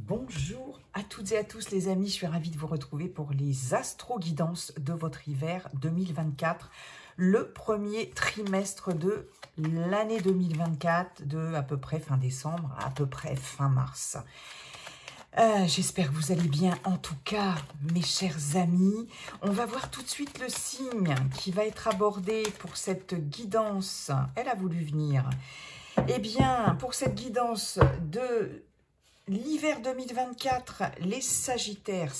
Bonjour à toutes et à tous les amis, je suis ravie de vous retrouver pour les astro-guidances de votre hiver 2024, le premier trimestre de l'année 2024, de à peu près fin décembre à peu près fin mars. J'espère que vous allez bien. En tout cas, mes chers amis, on va voir tout de suite le signe qui va être abordé pour cette guidance. Elle a voulu venir. Eh bien, pour cette guidance de l'hiver 2024, les Sagittaires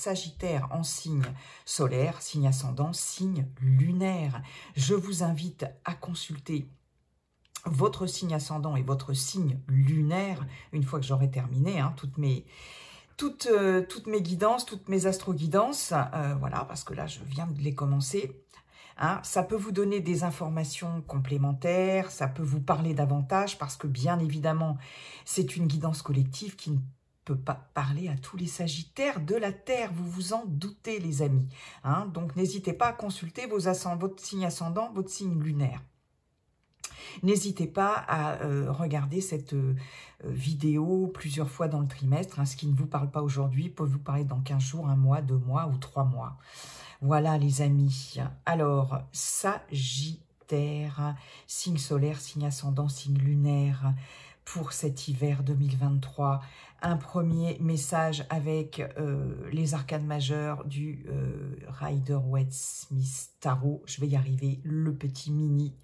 en signe solaire, signe ascendant, signe lunaire. Je vous invite à consulter votre signe ascendant et votre signe lunaire une fois que j'aurai terminé toutes mes guidances, toutes mes astro-guidances. Voilà, parce que là, je viens de les commencer. Ça peut vous donner des informations complémentaires, ça peut vous parler davantage parce que bien évidemment, c'est une guidance collective qui ne peut pas parler à tous les Sagittaires de la Terre, vous vous en doutez les amis. Donc n'hésitez pas à consulter votre signe ascendant, votre signe lunaire. N'hésitez pas à regarder cette vidéo plusieurs fois dans le trimestre. Ce qui ne vous parle pas aujourd'hui peut vous parler dans 15 jours, 1 mois, 2 mois ou 3 mois. Voilà les amis. Alors, Sagittaire, signe solaire, signe ascendant, signe lunaire pour cet hiver 2023. Un premier message avec les arcanes majeures du Rider-Waite-Smith Tarot. Je vais y arriver, le petit mini.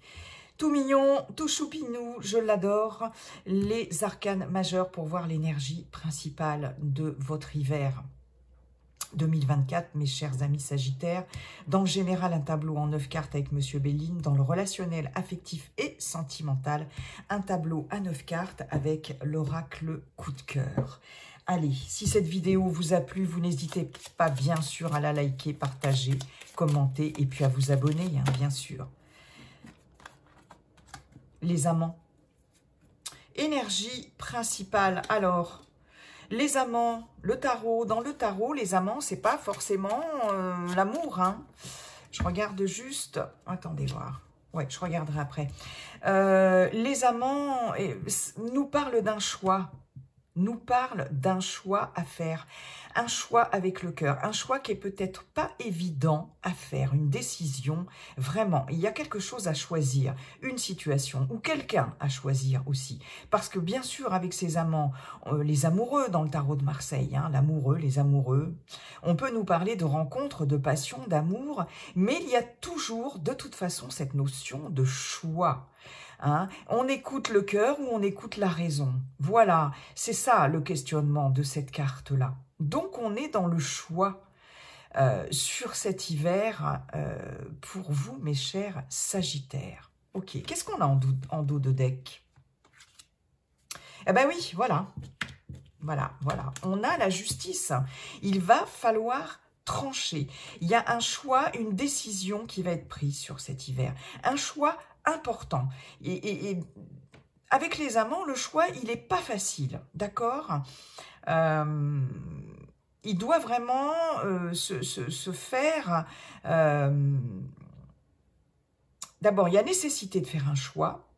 Tout mignon, tout choupinou, je l'adore. Les arcanes majeures pour voir l'énergie principale de votre hiver 2024, mes chers amis Sagittaires. Dans le général, un tableau en 9 cartes avec Monsieur Béline. Dans le relationnel, affectif et sentimental, un tableau à 9 cartes avec l'oracle coup de cœur. Allez, si cette vidéo vous a plu, vous n'hésitez pas bien sûr à la liker, partager, commenter et puis à vous abonner, bien sûr. Les amants. Énergie principale. Alors, les amants, le tarot. Dans le tarot, les amants, c'est pas forcément l'amour. Je regarde juste. Attendez voir. Ouais, je regarderai après. Les amants nous parlent d'un choix. Nous parlent d'un choix à faire. Un choix avec le cœur. Un choix qui est peut-être pas évident à faire. Une décision. Vraiment, il y a quelque chose à choisir. Une situation ou quelqu'un à choisir aussi. Parce que bien sûr, avec ces amants, les amoureux dans le tarot de Marseille, l'amoureux, les amoureux, on peut nous parler de rencontres, de passion, d'amour. Mais il y a toujours, de toute façon, cette notion de choix. On écoute le cœur ou on écoute la raison. Voilà, c'est ça le questionnement de cette carte-là. Donc on est dans le choix sur cet hiver pour vous, mes chers Sagittaires. Ok, qu'est-ce qu'on a en dos de deck? Eh ben oui, voilà. Voilà. On a la justice. Il va falloir trancher. Il y a un choix, une décision qui va être prise sur cet hiver. Un choix important. Et avec les amants, le choix, il n'est pas facile, d'accord? Il doit vraiment se faire... D'abord, il y a nécessité de faire un choix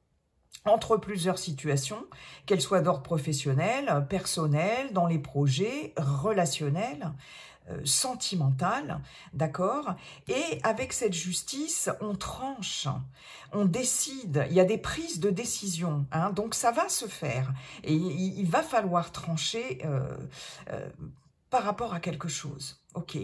entre plusieurs situations, qu'elles soient d'ordre professionnel, personnel, dans les projets, relationnels, sentimental, d'accord? Et avec cette justice, on tranche, on décide, il y a des prises de décision, donc ça va se faire. Et il va falloir trancher par rapport à quelque chose, ok?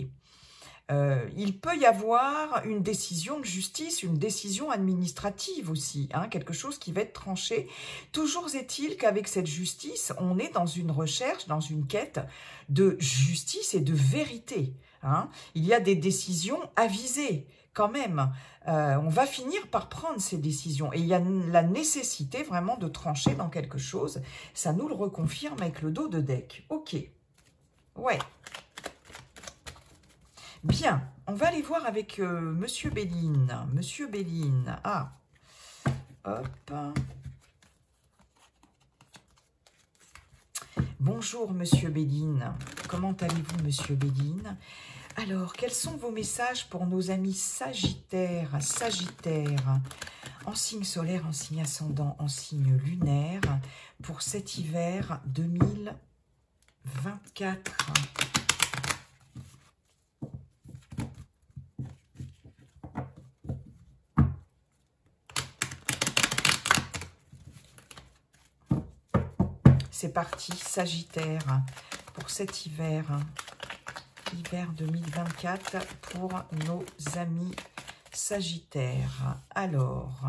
Il peut y avoir une décision de justice, une décision administrative aussi, quelque chose qui va être tranché. Toujours est-il qu'avec cette justice, on est dans une recherche, dans une quête de justice et de vérité. Il y a des décisions avisées quand même. On va finir par prendre ces décisions. Et il y a la nécessité vraiment de trancher dans quelque chose. Ça nous le reconfirme avec le dos de deck. Ok. Ouais. Bien, on va aller voir avec Monsieur Béline. Monsieur Béline, hop. Bonjour Monsieur Béline, comment allez-vous Monsieur Béline? Alors, quels sont vos messages pour nos amis Sagittaires, en signe solaire, en signe ascendant, en signe lunaire, pour cet hiver 2024? 24. C'est parti, Sagittaire, pour cet hiver. Hiver 2024 pour nos amis Sagittaires. Alors,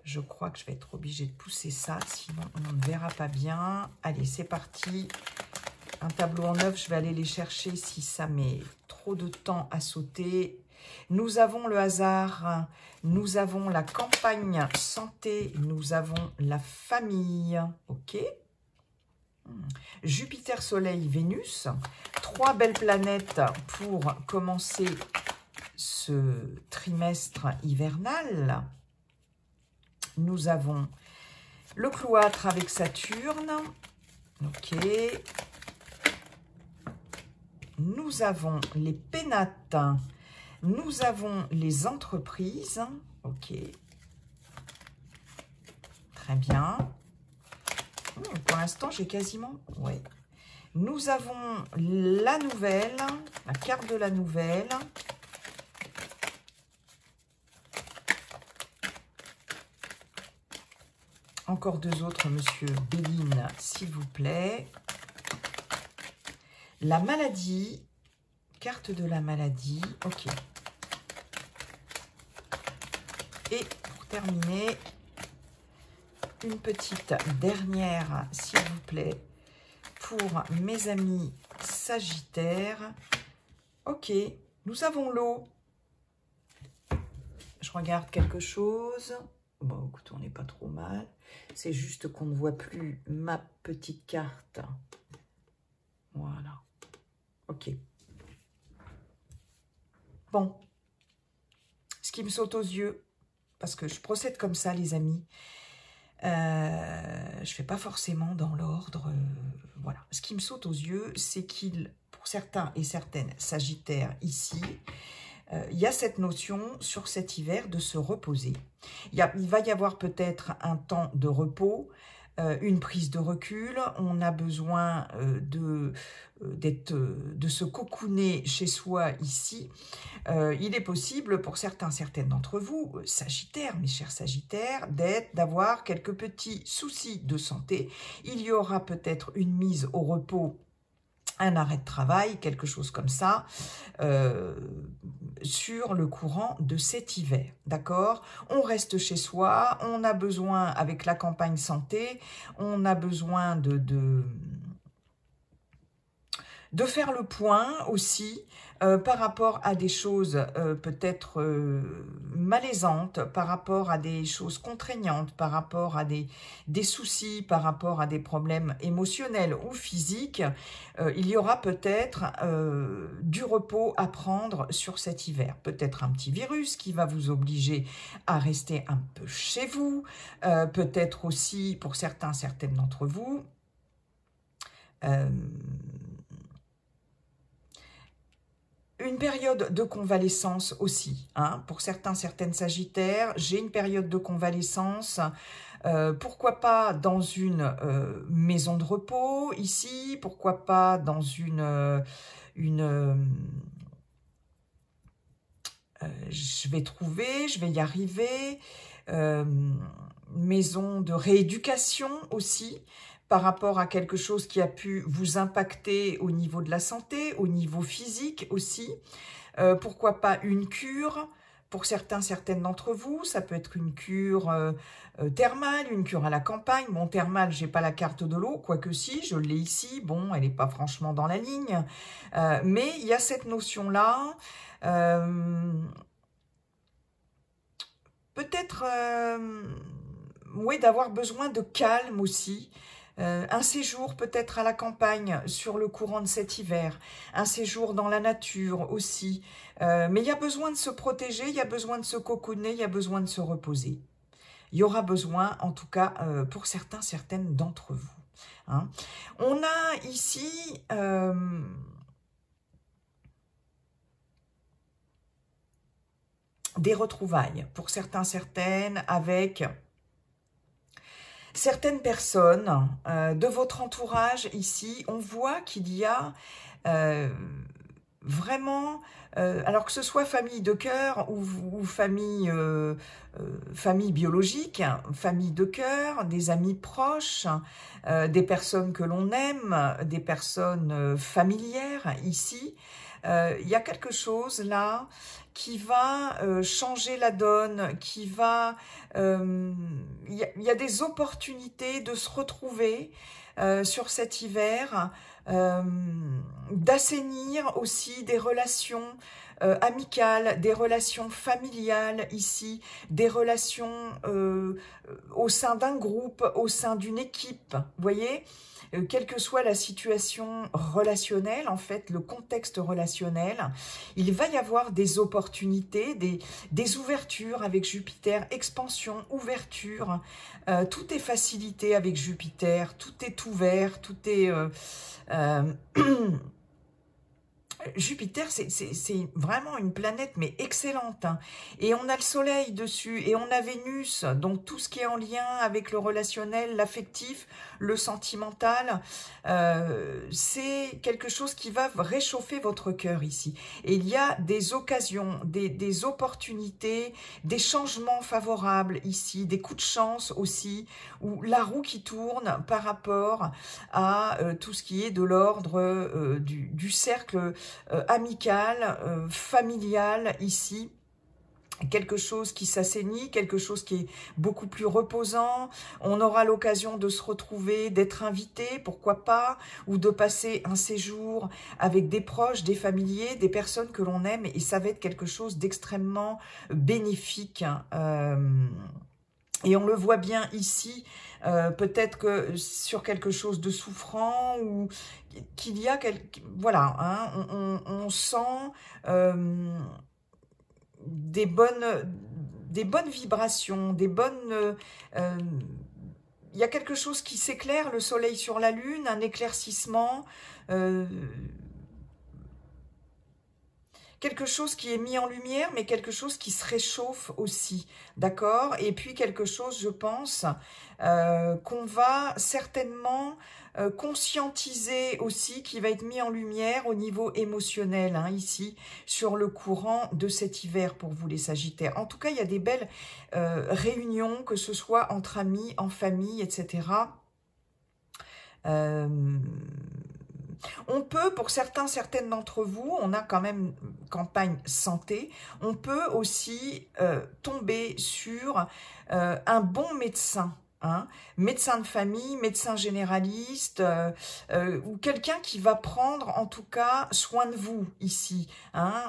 je crois que je vais être obligée de pousser ça, sinon on ne verra pas bien. Allez, c'est parti. Un tableau en 9, je vais aller les chercher si ça met trop de temps à sauter. Nous avons le hasard, nous avons la campagne santé, nous avons la famille, ok. Jupiter, Soleil, Vénus, 3 belles planètes pour commencer ce trimestre hivernal. Nous avons le cloître avec Saturne, ok. Nous avons les pénates, nous avons les entreprises, ok. Très bien. Pour l'instant, j'ai quasiment... Ouais. Nous avons la nouvelle, la carte de la nouvelle. Encore 2 autres, monsieur Béline, s'il vous plaît. La maladie, carte de la maladie, ok. Et pour terminer... une petite dernière, s'il vous plaît, pour mes amis Sagittaires. Ok, nous avons l'eau. Je regarde quelque chose. Bon, écoute, on n'est pas trop mal. C'est juste qu'on ne voit plus ma petite carte. Voilà. Ok. Bon. Ce qui me saute aux yeux, parce que je procède comme ça, les amis. Je ne fais pas forcément dans l'ordre. Voilà. Ce qui me saute aux yeux, c'est qu'il, pour certains et certaines Sagittaires ici, il y a cette notion sur cet hiver de se reposer. Il va y avoir peut-être un temps de repos, une prise de recul. On a besoin de se cocooner chez soi ici. Il est possible pour certaines d'entre vous, Sagittaires, mes chers Sagittaires, d'avoir quelques petits soucis de santé. Il y aura peut-être une mise au repos, un arrêt de travail, quelque chose comme ça, sur le courant de cet hiver, d'accord? On reste chez soi, on a besoin, avec la campagne santé, on a besoin de faire le point aussi par rapport à des choses peut-être malaisantes, par rapport à des choses contraignantes, par rapport à des soucis, par rapport à des problèmes émotionnels ou physiques. Il y aura peut-être du repos à prendre sur cet hiver. Peut-être un petit virus qui va vous obliger à rester un peu chez vous. Peut-être aussi, pour certaines d'entre vous, une période de convalescence aussi, hein, pour certaines Sagittaires. J'ai une période de convalescence, pourquoi pas dans une maison de repos ici, pourquoi pas dans je vais y arriver, maison de rééducation aussi, par rapport à quelque chose qui a pu vous impacter au niveau de la santé, au niveau physique aussi. Pourquoi pas une cure pour certaines d'entre vous. Ça peut être une cure thermale, une cure à la campagne. Bon, thermale, j'ai pas la carte de l'eau, quoique si, je l'ai ici. Bon, elle n'est pas franchement dans la ligne. Mais il y a cette notion-là. Peut-être, oui, d'avoir besoin de calme aussi. Un séjour peut-être à la campagne sur le courant de cet hiver, un séjour dans la nature aussi. Mais il y a besoin de se protéger, il y a besoin de se cocooner, il y a besoin de se reposer. Il y aura besoin, en tout cas, pour certaines d'entre vous. Hein. On a ici... des retrouvailles pour certaines avec certaines personnes de votre entourage ici, on voit qu'il y a vraiment, alors que ce soit famille de cœur ou famille, famille biologique, famille de cœur, des amis proches, des personnes que l'on aime, des personnes familières ici, il y a quelque chose là qui va changer la donne, qui va... il y a des opportunités de se retrouver sur cet hiver, d'assainir aussi des relations amicales, des relations familiales ici, des relations au sein d'un groupe, au sein d'une équipe, vous voyez, quelle que soit la situation relationnelle, en fait, le contexte relationnel, il va y avoir des opportunités, des ouvertures avec Jupiter, expansion, ouverture, tout est facilité avec Jupiter, tout est ouvert, tout est... Jupiter, c'est vraiment une planète, mais excellente. Hein. Et on a le Soleil dessus, et on a Vénus, donc tout ce qui est en lien avec le relationnel, l'affectif, le sentimental, c'est quelque chose qui va réchauffer votre cœur ici. Et il y a des occasions, des opportunités, des changements favorables ici, des coups de chance aussi, ou la roue qui tourne par rapport à tout ce qui est de l'ordre du cercle amical, familial ici, quelque chose qui s'assainit, quelque chose qui est beaucoup plus reposant, on aura l'occasion de se retrouver, d'être invité, pourquoi pas, ou de passer un séjour avec des proches, des familiers, des personnes que l'on aime, et ça va être quelque chose d'extrêmement bénéfique, et on le voit bien ici, peut-être que sur quelque chose de souffrant ou qu'il y a voilà, hein, on sent des bonnes vibrations, des bonnes... il y a quelque chose qui s'éclaire, le soleil sur la lune, un éclaircissement, quelque chose qui est mis en lumière, mais quelque chose qui se réchauffe aussi, d'accord? Et puis quelque chose, je pense, qu'on va certainement conscientiser aussi, qui va être mis en lumière au niveau émotionnel, hein, ici, sur le courant de cet hiver pour vous les Sagittaires. En tout cas, il y a des belles réunions, que ce soit entre amis, en famille, etc., on peut, pour certaines d'entre vous, on a quand même campagne santé, on peut aussi tomber sur un bon médecin, hein, médecin de famille, médecin généraliste, ou quelqu'un qui va prendre en tout cas soin de vous ici. Hein,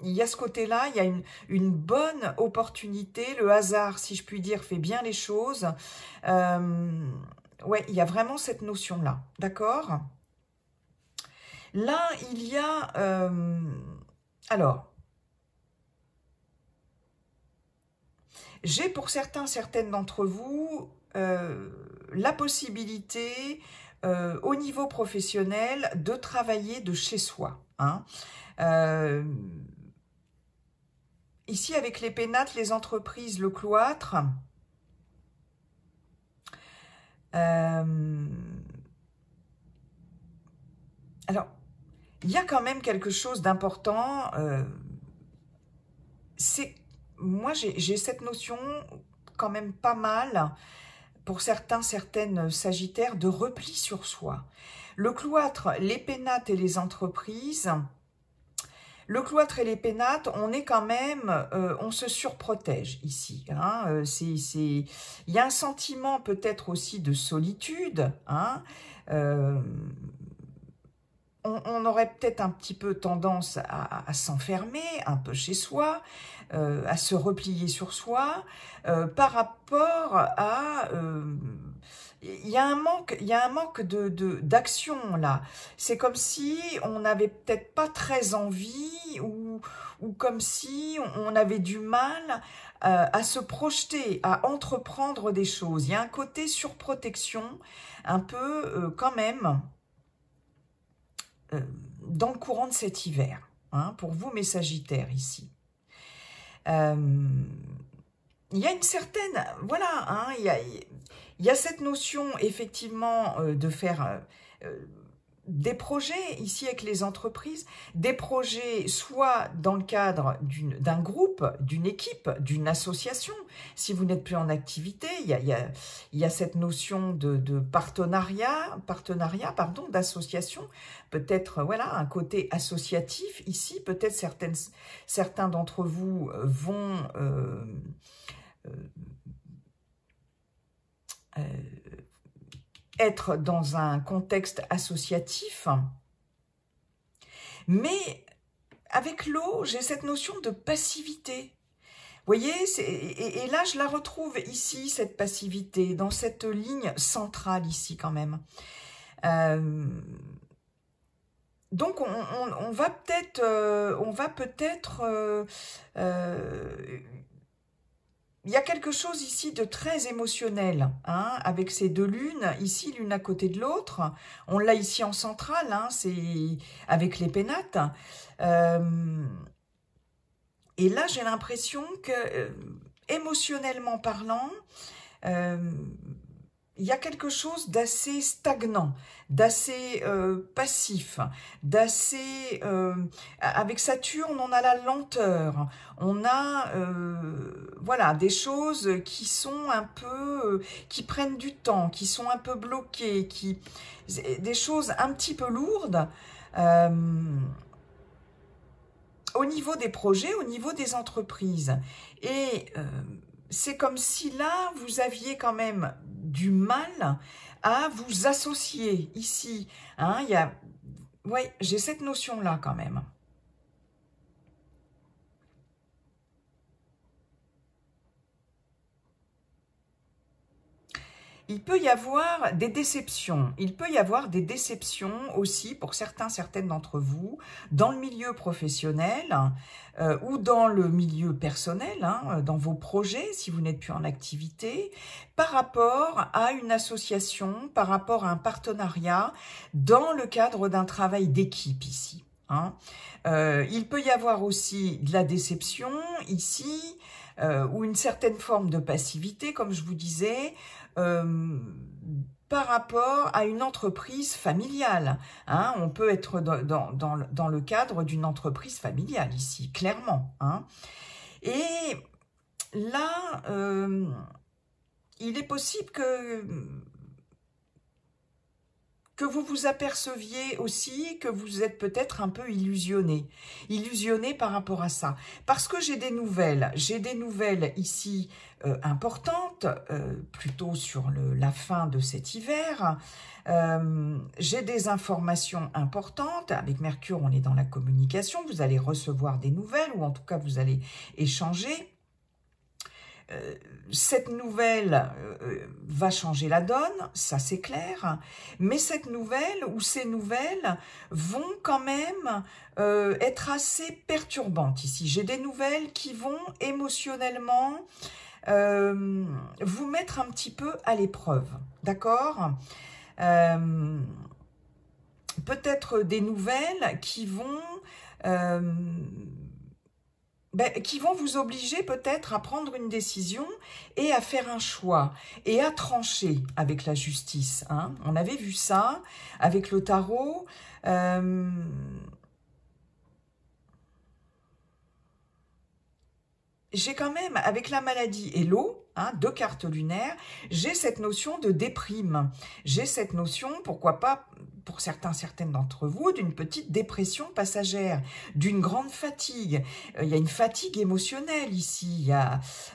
il y a ce côté-là, il y a une bonne opportunité, le hasard, si je puis dire, fait bien les choses. Ouais, il y a vraiment cette notion-là, d'accord ? Là, il y a... alors, j'ai pour certaines d'entre vous la possibilité, au niveau professionnel, de travailler de chez soi. Hein. Ici, avec les pénates, les entreprises, le cloître... alors, il y a quand même quelque chose d'important, c'est, moi j'ai cette notion quand même pas mal, pour certaines Sagittaires, de repli sur soi. Le cloître, les pénates et les entreprises, le cloître et les pénates, on est quand même, on se surprotège ici. Hein, il y a un sentiment peut-être aussi de solitude, hein, on aurait peut-être un petit peu tendance à s'enfermer un peu chez soi, à se replier sur soi, par rapport à... il y a un manque d'action là. C'est comme si on n'avait peut-être pas très envie, ou comme si on avait du mal à se projeter, à entreprendre des choses. Il y a un côté surprotection, un peu quand même... dans le courant de cet hiver, hein, pour vous mes Sagittaires ici. Il y a une certaine, voilà, hein, il Il y a cette notion, effectivement, de faire des projets, ici avec les entreprises, des projets soit dans le cadre d'un groupe, d'une équipe, d'une association. Si vous n'êtes plus en activité, il y a cette notion de partenariat, pardon, d'association. Peut-être, voilà, un côté associatif ici. Peut-être certains d'entre vous vont... être dans un contexte associatif, mais avec l'eau, j'ai cette notion de passivité. Vous voyez, et là, je la retrouve ici, cette passivité, dans cette ligne centrale ici quand même. Donc, on va peut-être... il y a quelque chose ici de très émotionnel, hein, avec ces deux lunes, ici l'une à côté de l'autre. On l'a ici en centrale, hein, c'est avec les pénates. Et là, j'ai l'impression que, émotionnellement parlant, il y a quelque chose d'assez stagnant, d'assez passif, d'assez... avec Saturne, on a la lenteur, on a voilà, des choses qui sont un peu... qui prennent du temps, qui sont un peu bloquées, des choses un petit peu lourdes au niveau des projets, au niveau des entreprises. Et... c'est comme si là, vous aviez quand même du mal à vous associer ici. Hein, ouais, j'ai cette notion-là quand même. Il peut y avoir des déceptions. Il peut y avoir des déceptions aussi pour certaines d'entre vous dans le milieu professionnel ou dans le milieu personnel, hein, dans vos projets, si vous n'êtes plus en activité, par rapport à une association, par rapport à un partenariat, dans le cadre d'un travail d'équipe ici. Hein. Il peut y avoir aussi de la déception ici, ou une certaine forme de passivité, comme je vous disais, par rapport à une entreprise familiale. Hein, on peut être dans le cadre d'une entreprise familiale ici, clairement. Hein. Et là, il est possible que vous vous aperceviez aussi que vous êtes peut-être un peu illusionné par rapport à ça. Parce que j'ai des nouvelles ici importantes, plutôt sur la fin de cet hiver. J'ai des informations importantes. Avec Mercure, on est dans la communication. Vous allez recevoir des nouvelles, ou en tout cas, vous allez échanger. Cette nouvelle va changer la donne, ça c'est clair, mais cette nouvelle ou ces nouvelles vont quand même être assez perturbantes ici. J'ai des nouvelles qui vont émotionnellement vous mettre un petit peu à l'épreuve, d'accord? Peut-être des nouvelles qui vont... qui vont vous obliger peut-être à prendre une décision et à faire un choix et à trancher avec la justice. Hein. On avait vu ça avec le tarot. J'ai quand même, avec la maladie et l'eau, hein, 2 cartes lunaires, j'ai cette notion de déprime. J'ai cette notion, pourquoi pas, pour certaines d'entre vous, d'une petite dépression passagère, d'une grande fatigue. Il y a une fatigue émotionnelle ici.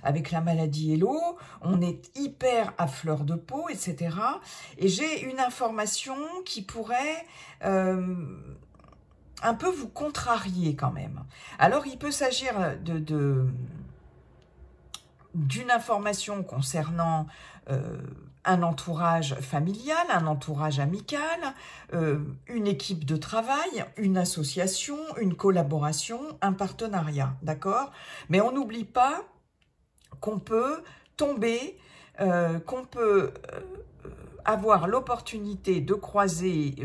Avec la maladie et l'eau, on est hyper à fleur de peau, etc. Et j'ai une information qui pourrait... un peu vous contrarier quand même. Alors, il peut s'agir d'une information concernant un entourage familial, un entourage amical, une équipe de travail, une association, une collaboration, un partenariat, d'accord? Mais on n'oublie pas qu'on peut tomber, qu'on peut avoir l'opportunité de croiser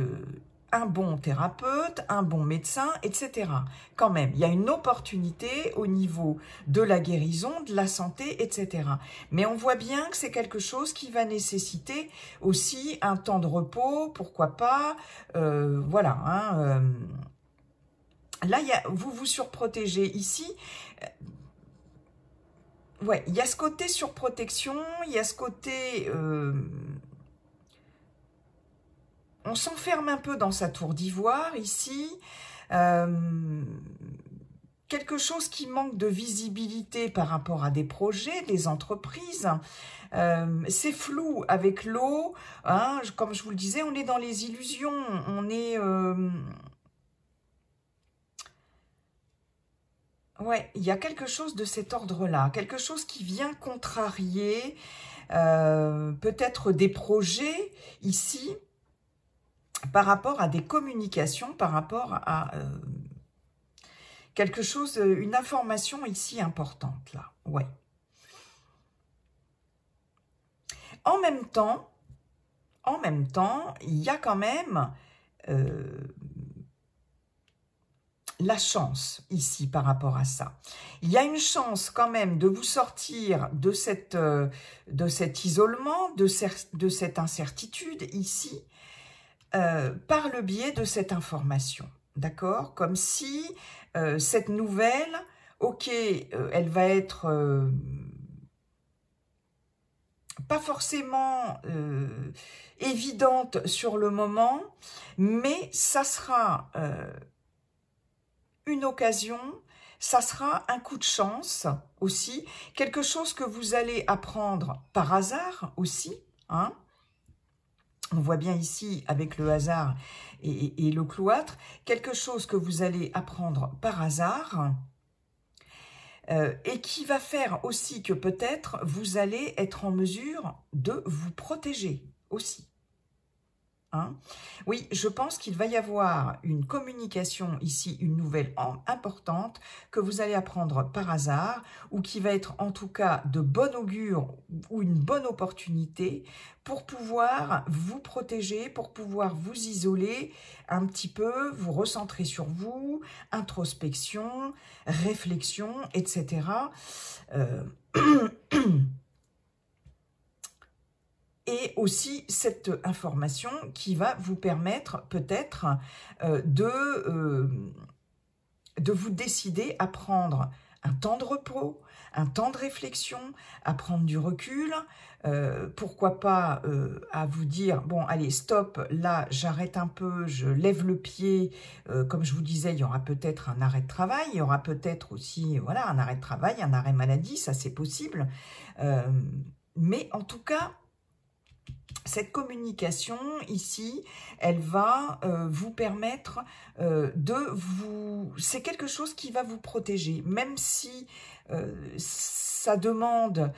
un bon thérapeute, un bon médecin, etc. Quand même, il y a une opportunité au niveau de la guérison, de la santé, etc. Mais on voit bien que c'est quelque chose qui va nécessiter aussi un temps de repos, pourquoi pas, voilà. Hein, là, vous vous surprotégez ici. Ouais, il y a ce côté surprotection, il y a ce côté... on s'enferme un peu dans sa tour d'ivoire ici. Quelque chose qui manque de visibilité par rapport à des projets, des entreprises. C'est flou avec l'eau. Hein, comme je vous le disais, on est dans les illusions. On est... ouais, il y a quelque chose de cet ordre-là. Quelque chose qui vient contrarier peut-être des projets ici par rapport à des communications, par rapport à quelque chose, une information ici importante, là. Ouais. En même temps, il y a quand même la chance ici par rapport à ça. Il y a une chance quand même de vous sortir de cet isolement, de cette incertitude ici, par le biais de cette information. D'accord? Comme si cette nouvelle, ok, elle va être pas forcément évidente sur le moment, mais ça sera une occasion, ça sera un coup de chance aussi, quelque chose que vous allez apprendre par hasard aussi, hein. On voit bien ici avec le hasard et le cloître, quelque chose que vous allez apprendre par hasard et qui va faire aussi que peut-être vous allez être en mesure de vous protéger aussi. Hein? Oui, je pense qu'il va y avoir une communication ici, une nouvelle importante que vous allez apprendre par hasard ou qui va être en tout cas de bon augure ou une bonne opportunité pour pouvoir vous protéger, pour pouvoir vous isoler un petit peu, vous recentrer sur vous, introspection, réflexion, etc. Et aussi cette information qui va vous permettre peut-être de vous décider à prendre un temps de repos, un temps de réflexion, à prendre du recul, pourquoi pas à vous dire, bon allez stop, là j'arrête un peu, je lève le pied, comme je vous disais, il y aura peut-être un arrêt de travail, il y aura peut-être aussi voilà, un arrêt de travail, un arrêt maladie, ça c'est possible, mais en tout cas, cette communication ici, elle va vous permettre de vous... C'est quelque chose qui va vous protéger, même si ça demande...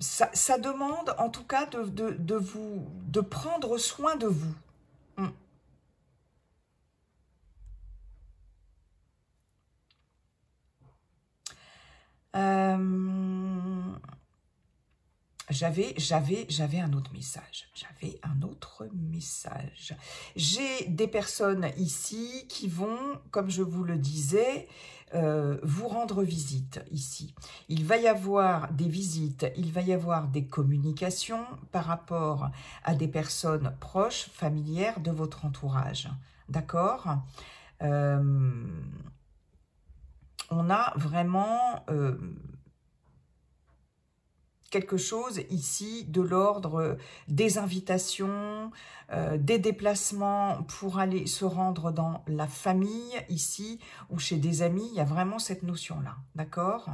ça demande en tout cas de prendre soin de vous. J'avais un autre message. J'ai des personnes ici qui vont, comme je vous le disais, vous rendre visite ici. Il va y avoir des visites, il va y avoir des communications par rapport à des personnes proches, familières de votre entourage. D'accord ? On a vraiment quelque chose ici de l'ordre des invitations, des déplacements pour aller se rendre dans la famille ici ou chez des amis. Il y a vraiment cette notion-là, d'accord ?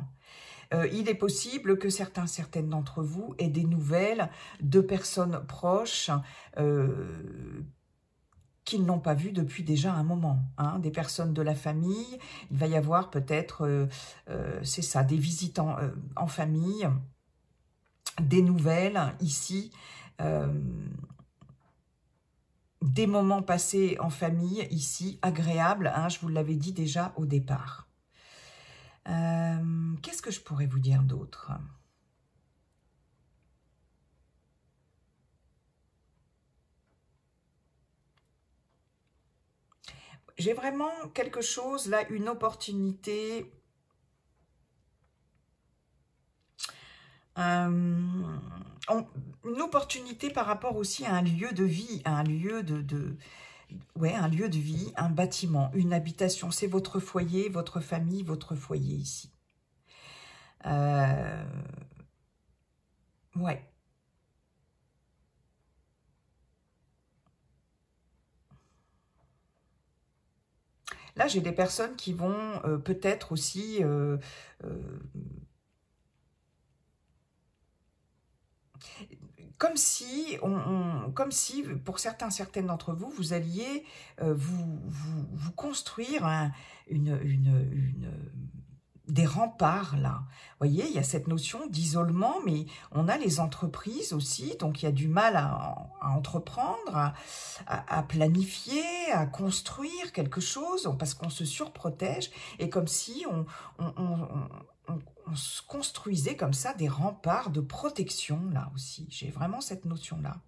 Il est possible que certaines d'entre vous aient des nouvelles de personnes proches qu'ils n'ont pas vu depuis déjà un moment, hein, des personnes de la famille. Il va y avoir peut-être, c'est ça, des visites en famille, des nouvelles ici, des moments passés en famille ici, agréables, hein, je vous l'avais dit déjà au départ. Qu'est-ce que je pourrais vous dire d'autre ? J'ai vraiment quelque chose, là, une opportunité. Une opportunité par rapport aussi à un lieu de vie, à un lieu ouais, un lieu de vie, un bâtiment, une habitation. C'est votre foyer, votre famille, votre foyer ici. Ouais. Là, j'ai des personnes qui vont peut-être aussi comme si, comme si, pour certaines d'entre vous, vous alliez vous construire des remparts, là. Vous voyez, il y a cette notion d'isolement, mais on a les entreprises aussi, donc il y a du mal à entreprendre, à planifier, à construire quelque chose, parce qu'on se surprotège, et comme si on se construisait comme ça des remparts de protection, là aussi. J'ai vraiment cette notion-là.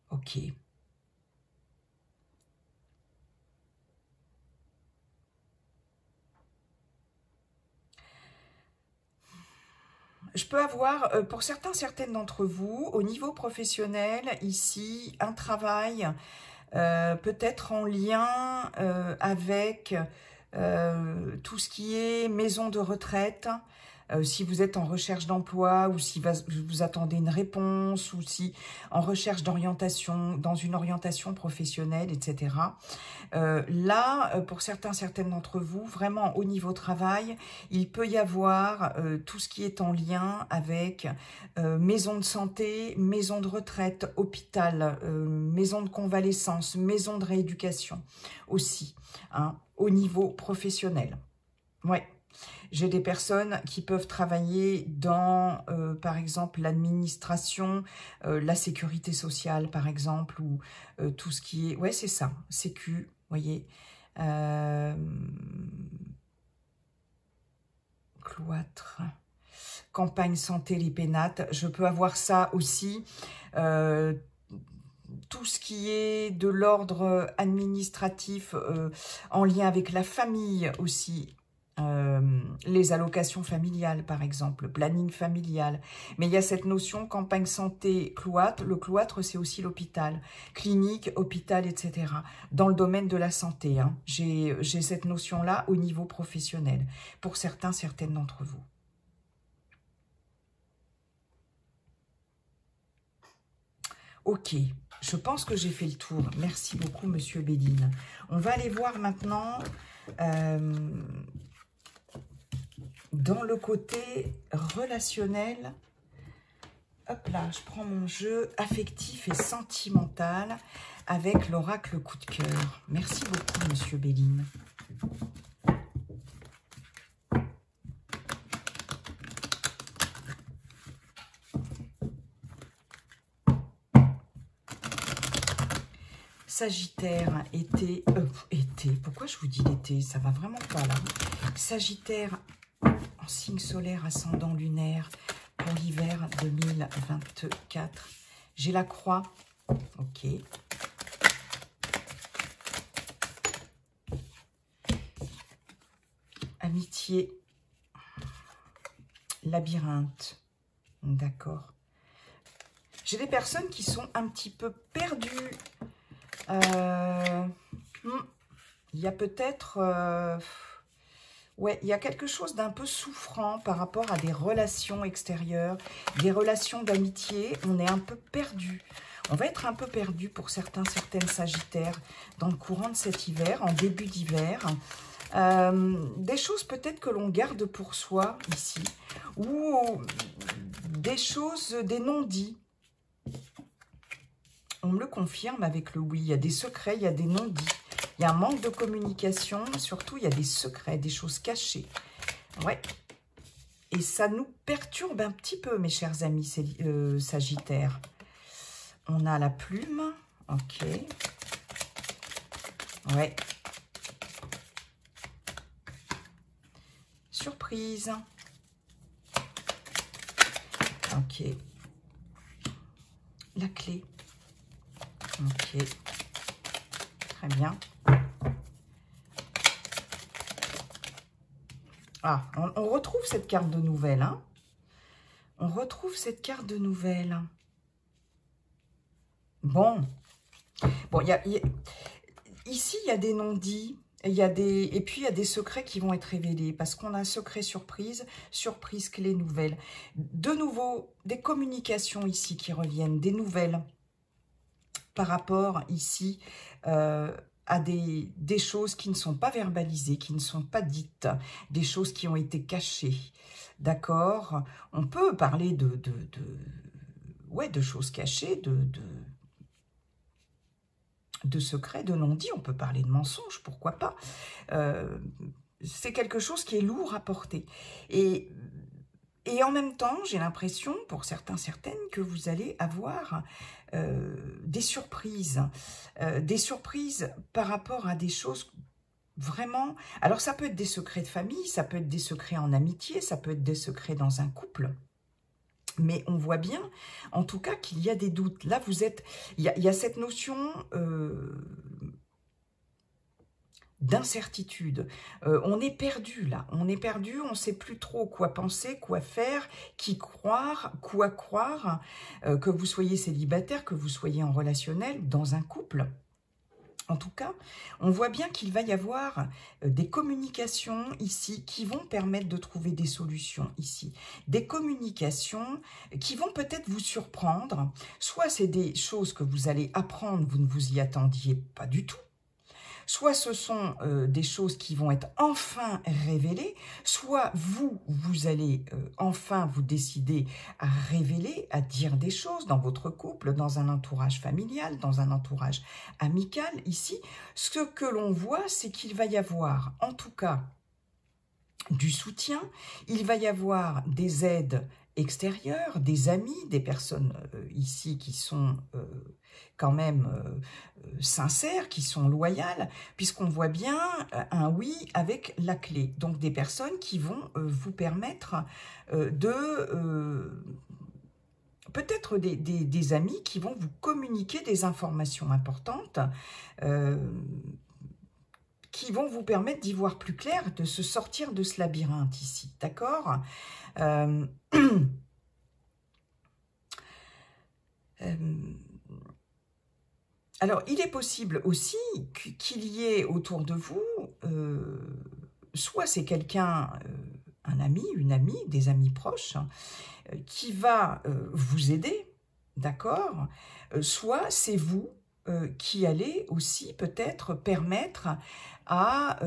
Ok. Je peux avoir, pour certaines d'entre vous, au niveau professionnel, ici, un travail peut-être en lien avec tout ce qui est maison de retraite, si vous êtes en recherche d'emploi ou si vous attendez une réponse ou si en recherche d'orientation, dans une orientation professionnelle, etc. Là, pour certaines d'entre vous, vraiment au niveau travail, il peut y avoir tout ce qui est en lien avec maison de santé, maison de retraite, hôpital, maison de convalescence, maison de rééducation aussi, hein, au niveau professionnel. Ouais. J'ai des personnes qui peuvent travailler dans, par exemple, l'administration, la sécurité sociale, par exemple, ou tout ce qui est... Ouais, c'est ça, sécu, vous voyez. Cloître, campagne santé, les pénates. Je peux avoir ça aussi. Tout ce qui est de l'ordre administratif en lien avec la famille aussi. Les allocations familiales, par exemple, planning familial. Mais il y a cette notion campagne santé, cloître. Le cloître, c'est aussi l'hôpital. Clinique, hôpital, etc. Dans le domaine de la santé, hein. J'ai cette notion-là au niveau professionnel. Pour certaines d'entre vous. Ok, je pense que j'ai fait le tour. Merci beaucoup, Monsieur Béline. On va aller voir maintenant... dans le côté relationnel, hop là, je prends mon jeu affectif et sentimental avec l'oracle coup de cœur. Merci beaucoup, Monsieur Béline. Sagittaire, été, pourquoi je vous dis l'été? Ça va vraiment pas là. Sagittaire, en signe solaire, ascendant lunaire, pour l'hiver 2024. J'ai la croix, ok. Amitié, labyrinthe, d'accord. J'ai des personnes qui sont un petit peu perdues. Il y a peut-être... ouais, il y a quelque chose d'un peu souffrant par rapport à des relations extérieures, des relations d'amitié. On est un peu perdu. On va être un peu perdu pour certaines sagittaires dans le courant de cet hiver, en début d'hiver. Des choses peut-être que l'on garde pour soi ici, ou des choses, des non-dits. On me le confirme avec le oui. Il y a des secrets, il y a des non-dits. Il y a un manque de communication. Surtout, il y a des secrets, des choses cachées. Ouais. Et ça nous perturbe un petit peu, mes chers amis sagittaires. On a la plume. Ok. Ouais. Surprise. Ok. La clé. Ok. Très bien. Ah, on retrouve cette carte de nouvelles. Hein. On retrouve cette carte de nouvelles. Bon. Bon, ici, il y a des non-dits. Et puis, il y a des secrets qui vont être révélés. Parce qu'on a un secret surprise, surprise clé nouvelle. De nouveau, des communications ici qui reviennent. Des nouvelles par rapport ici à des choses qui ne sont pas verbalisées, qui ne sont pas dites, des choses qui ont été cachées. D'accord? On peut parler de choses cachées, de secrets, de non-dits, on peut parler de mensonges, pourquoi pas. C'est quelque chose qui est lourd à porter. Et en même temps, j'ai l'impression, pour certains, certaines, que vous allez avoir des surprises par rapport à des choses vraiment... Alors, ça peut être des secrets de famille, ça peut être des secrets en amitié, ça peut être des secrets dans un couple. Mais on voit bien, en tout cas, qu'il y a des doutes. Là, vous êtes... Il y a cette notion d'incertitude. On est perdu, là. On est perdu, on ne sait plus trop quoi penser, quoi faire, qui croire, quoi croire. Que vous soyez célibataire, que vous soyez en relationnel, dans un couple. En tout cas, on voit bien qu'il va y avoir des communications ici qui vont permettre de trouver des solutions ici. Des communications qui vont peut-être vous surprendre. Soit c'est des choses que vous allez apprendre, vous ne vous y attendiez pas du tout. Soit ce sont des choses qui vont être enfin révélées, soit vous allez enfin vous décider à révéler, à dire des choses dans votre couple, dans un entourage familial, dans un entourage amical. Ici, ce que l'on voit, c'est qu'il va y avoir, en tout cas, du soutien, il va y avoir des aides extérieures, des amis, des personnes ici qui sont quand même sincères, qui sont loyales, puisqu'on voit bien un oui avec la clé. Donc des personnes qui vont vous permettre peut-être des amis qui vont vous communiquer des informations importantes, qui vont vous permettre d'y voir plus clair, de se sortir de ce labyrinthe ici, d'accord? Alors, il est possible aussi qu'il y ait autour de vous, soit c'est quelqu'un, un ami, une amie, des amis proches, qui va vous aider, d'accord? Soit c'est vous qui allez aussi peut-être permettre à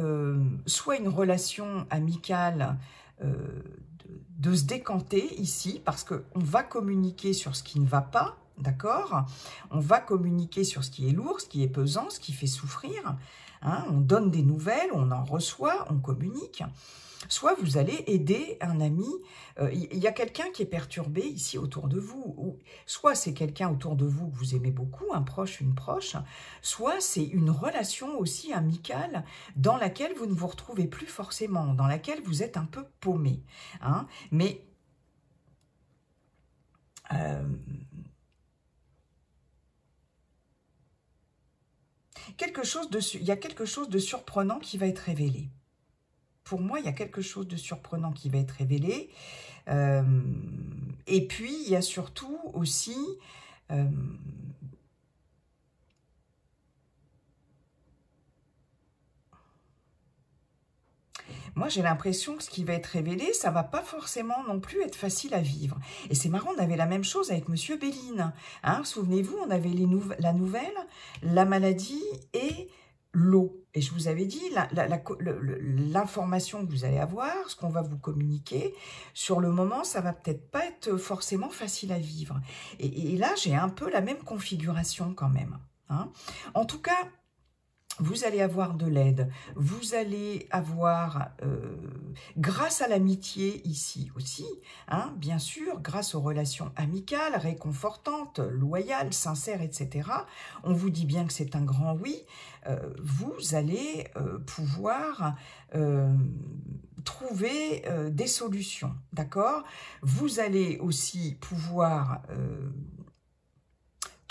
soit une relation amicale de se décanter ici, parce qu'on va communiquer sur ce qui ne va pas, d'accord? On va communiquer sur ce qui est lourd, ce qui est pesant, ce qui fait souffrir. Hein? On donne des nouvelles, on en reçoit, on communique. Soit vous allez aider un ami, il y a quelqu'un qui est perturbé ici autour de vous, ou soit c'est quelqu'un autour de vous que vous aimez beaucoup, un proche, une proche, soit c'est une relation aussi amicale dans laquelle vous ne vous retrouvez plus forcément, dans laquelle vous êtes un peu paumé. Hein? Mais il y a quelque chose de surprenant qui va être révélé. Pour moi, il y a quelque chose de surprenant qui va être révélé. Et puis, il y a surtout aussi... moi, j'ai l'impression que ce qui va être révélé, ça va pas forcément non plus être facile à vivre. Et c'est marrant, on avait la même chose avec Monsieur Béline. Hein, souvenez-vous, on avait la nouvelle, la maladie et l'eau. Et je vous avais dit, l'information que vous allez avoir, ce qu'on va vous communiquer, sur le moment, ça va peut-être pas être forcément facile à vivre. Et là, j'ai un peu la même configuration quand même. Hein. En tout cas, vous allez avoir de l'aide, vous allez avoir, grâce à l'amitié ici aussi, hein, bien sûr, grâce aux relations amicales, réconfortantes, loyales, sincères, etc. On vous dit bien que c'est un grand oui. Vous allez pouvoir trouver des solutions, d'accord? Vous allez aussi pouvoir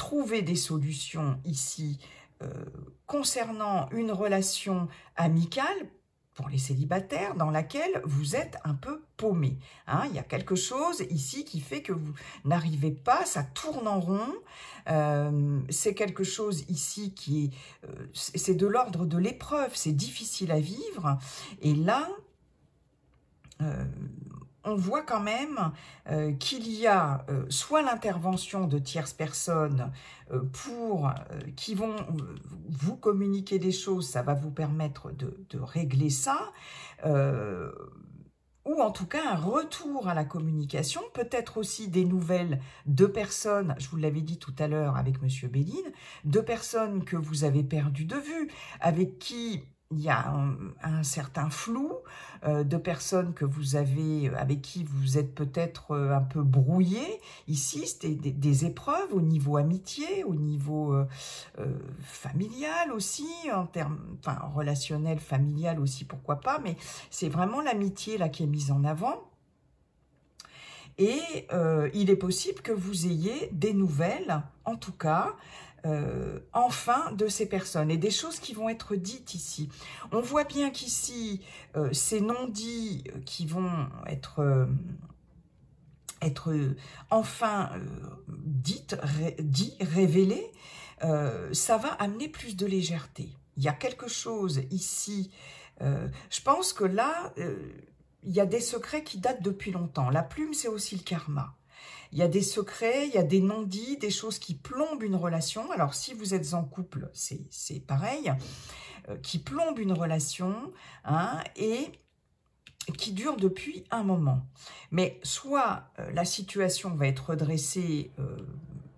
trouver des solutions ici concernant une relation amicale pour les célibataires dans laquelle vous êtes un peu paumé. Hein, il y a quelque chose ici qui fait que vous n'arrivez pas, ça tourne en rond. C'est quelque chose ici qui est, c'est de l'ordre de l'épreuve, c'est difficile à vivre. Et là, on voit quand même qu'il y a soit l'intervention de tierces personnes qui vont vous communiquer des choses, ça va vous permettre de régler ça, ou en tout cas un retour à la communication, peut-être aussi des nouvelles de personnes, je vous l'avais dit tout à l'heure avec Monsieur Béline, de personnes que vous avez perdues de vue, avec qui il y a un certain flou, de personnes que vous avez, avec qui vous êtes peut-être un peu brouillé. Ici, c'était des épreuves au niveau amitié, au niveau familial aussi, en termes, enfin relationnel, familial aussi, pourquoi pas, mais c'est vraiment l'amitié là qui est mise en avant. Et il est possible que vous ayez des nouvelles, en tout cas, enfin de ces personnes et des choses qui vont être dites ici. On voit bien qu'ici, ces non-dits qui vont être enfin dits, révélés, ça va amener plus de légèreté. Il y a quelque chose ici, je pense que là, il y a des secrets qui datent depuis longtemps. La plume, c'est aussi le karma. Il y a des secrets, il y a des non-dits, des choses qui plombent une relation. Alors, si vous êtes en couple, c'est pareil, qui plombent une relation, hein, et qui dure depuis un moment. Mais soit la situation va être redressée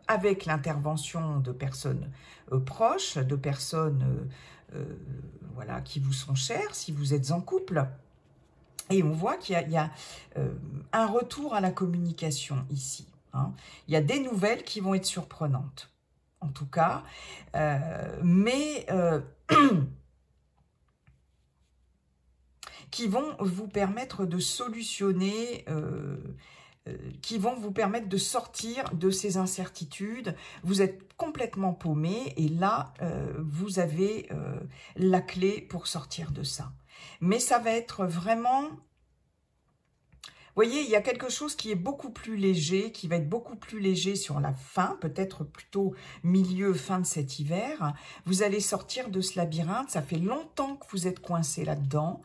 avec l'intervention de personnes proches, de personnes voilà, qui vous sont chères, si vous êtes en couple. Et on voit qu'il y a un retour à la communication ici. Hein. Il y a des nouvelles qui vont être surprenantes, en tout cas, mais qui vont vous permettre de solutionner, qui vont vous permettre de sortir de ces incertitudes. Vous êtes complètement paumé et là, vous avez la clé pour sortir de ça. Mais ça va être vraiment... Vous voyez, il y a quelque chose qui est beaucoup plus léger, qui va être beaucoup plus léger sur la fin, peut-être plutôt milieu, fin de cet hiver. Vous allez sortir de ce labyrinthe, ça fait longtemps que vous êtes coincé là-dedans.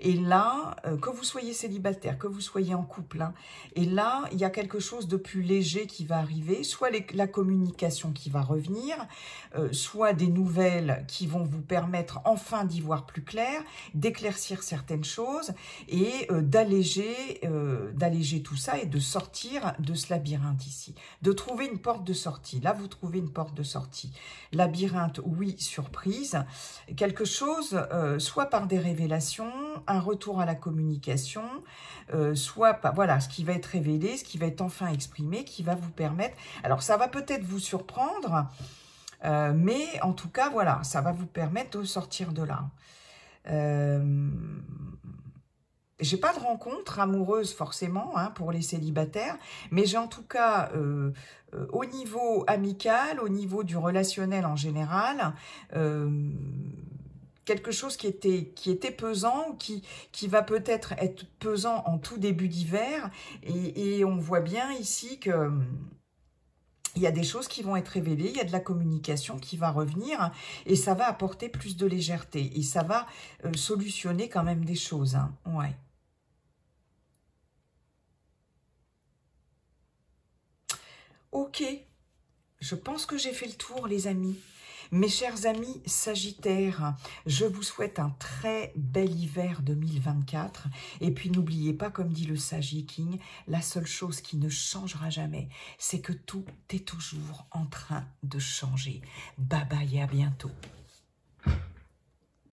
Et là, que vous soyez célibataire, que vous soyez en couple, hein, et là, il y a quelque chose de plus léger qui va arriver, soit la communication qui va revenir, soit des nouvelles qui vont vous permettre enfin d'y voir plus clair, d'éclaircir certaines choses et d'alléger tout ça et de sortir de ce labyrinthe ici, de trouver une porte de sortie. Là, vous trouvez une porte de sortie. Labyrinthe, oui, surprise. Quelque chose, soit par des révélations, un retour à la communication, soit par, voilà, ce qui va être révélé, ce qui va être enfin exprimé, qui va vous permettre... Alors, ça va peut-être vous surprendre, mais en tout cas, voilà, ça va vous permettre de sortir de là. J'ai pas de rencontre amoureuse forcément hein, pour les célibataires, mais j'ai en tout cas au niveau amical, au niveau du relationnel en général, quelque chose qui était pesant, qui va peut-être être pesant en tout début d'hiver, et on voit bien ici que il y a des choses qui vont être révélées, il y a de la communication qui va revenir et ça va apporter plus de légèreté et ça va solutionner quand même des choses. Hein. Ouais. Ok, je pense que j'ai fait le tour les amis. Mes chers amis Sagittaires, je vous souhaite un très bel hiver 2024. Et puis n'oubliez pas, comme dit le Sagi King, la seule chose qui ne changera jamais, c'est que tout est toujours en train de changer. Bye bye et à bientôt.